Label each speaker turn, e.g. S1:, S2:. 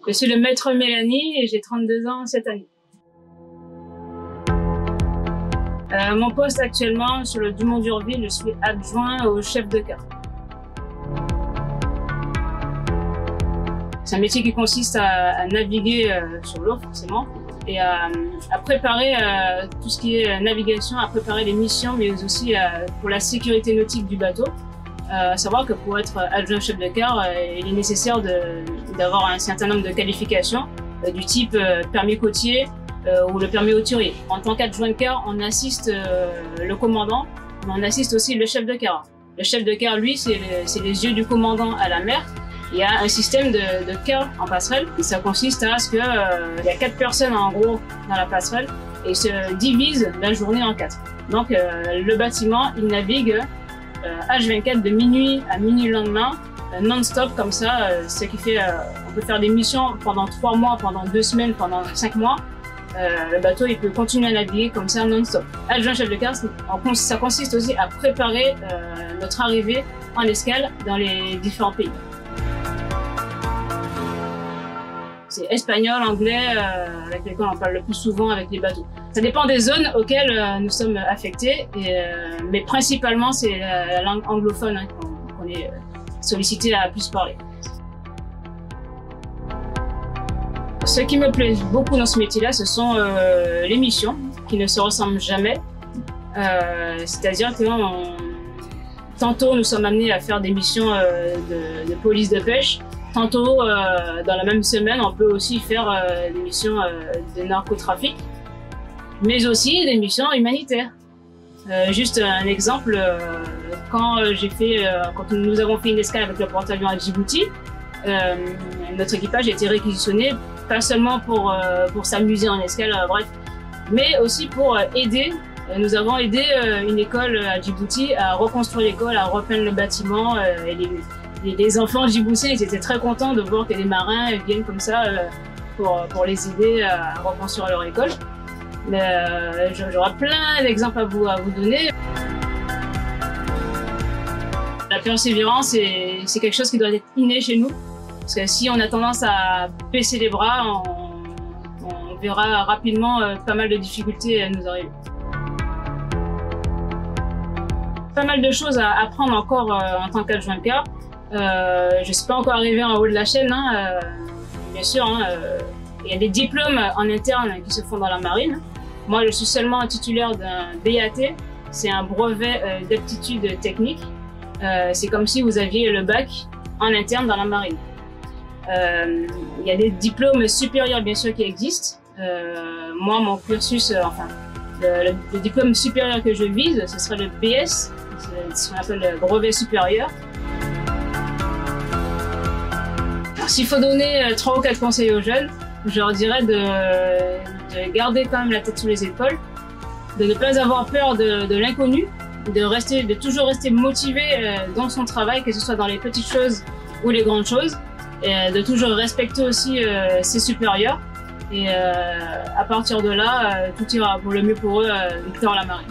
S1: Je suis le maître Mélanie et j'ai 32 ans cette année. Mon poste actuellement sur le Dumont d'Urville, je suis adjoint au chef de chœur. C'est un métier qui consiste à naviguer sur l'eau forcément et à préparer tout ce qui est navigation, à préparer les missions, mais aussi pour la sécurité nautique du bateau. À savoir que pour être adjoint chef de chœur, il est nécessaire d'avoir un certain nombre de qualifications du type permis côtier ou le permis hauturier. En tant qu'adjoint de chœur, on assiste le commandant, mais on assiste aussi le chef de chœur. Le chef de chœur, lui, c'est les yeux du commandant à la mer. Il y a un système de chœur en passerelle. Et ça consiste à ce qu'il y a 4 personnes en gros dans la passerelle et se divisent la journée en 4. Donc le bâtiment, il navigue H24 de minuit à minuit le lendemain, non-stop comme ça, ce qui fait on peut faire des missions pendant 3 mois, pendant 2 semaines, pendant 5 mois. Le bateau il peut continuer à naviguer comme ça non-stop. Adjoint chef de chœur, ça consiste aussi à préparer notre arrivée en escale dans les différents pays. C'est espagnol, anglais, avec lesquels on parle le plus souvent avec les bateaux. Ça dépend des zones auxquelles nous sommes affectés, mais principalement c'est la langue anglophone qu'on est sollicité à plus parler. Ce qui me plaît beaucoup dans ce métier-là, ce sont les missions qui ne se ressemblent jamais. C'est-à-dire que tantôt nous sommes amenés à faire des missions de police de pêche. Tantôt, dans la même semaine, on peut aussi faire des missions de narcotrafic, mais aussi des missions humanitaires. Juste un exemple, quand nous avons fait une escale avec le porte-avions à Djibouti, notre équipage a été réquisitionné, pas seulement pour s'amuser en escale, bref, mais aussi pour aider. Nous avons aidé une école à Djibouti à reconstruire l'école, à repeindre le bâtiment et les enfants djiboutiens, ils étaient très contents de voir que les marins viennent comme ça pour les aider à reconstruire leur école. Mais j'aurai plein d'exemples à vous donner. La persévérance, c'est quelque chose qui doit être inné chez nous. Parce que si on a tendance à baisser les bras, on verra rapidement pas mal de difficultés nous arriver. Pas mal de choses à apprendre encore en tant qu'adjoint de chœur. Je ne suis pas encore arrivée en haut de la chaîne, bien sûr. Il y a des diplômes en interne qui se font dans la marine. Moi, je suis seulement titulaire d'un BAT, c'est un brevet d'aptitude technique. C'est comme si vous aviez le bac en interne dans la marine. Il y a des diplômes supérieurs, bien sûr, qui existent. Moi, mon cursus, le diplôme supérieur que je vise, ce serait le BS, ce qu'on appelle le brevet supérieur. S'il faut donner 3 ou 4 conseils aux jeunes, je leur dirais de garder quand même la tête sous les épaules, de ne pas avoir peur de l'inconnu, de toujours rester motivé dans son travail, que ce soit dans les petites choses ou les grandes choses, et de toujours respecter aussi ses supérieurs. Et à partir de là, tout ira pour le mieux pour eux dans la marine.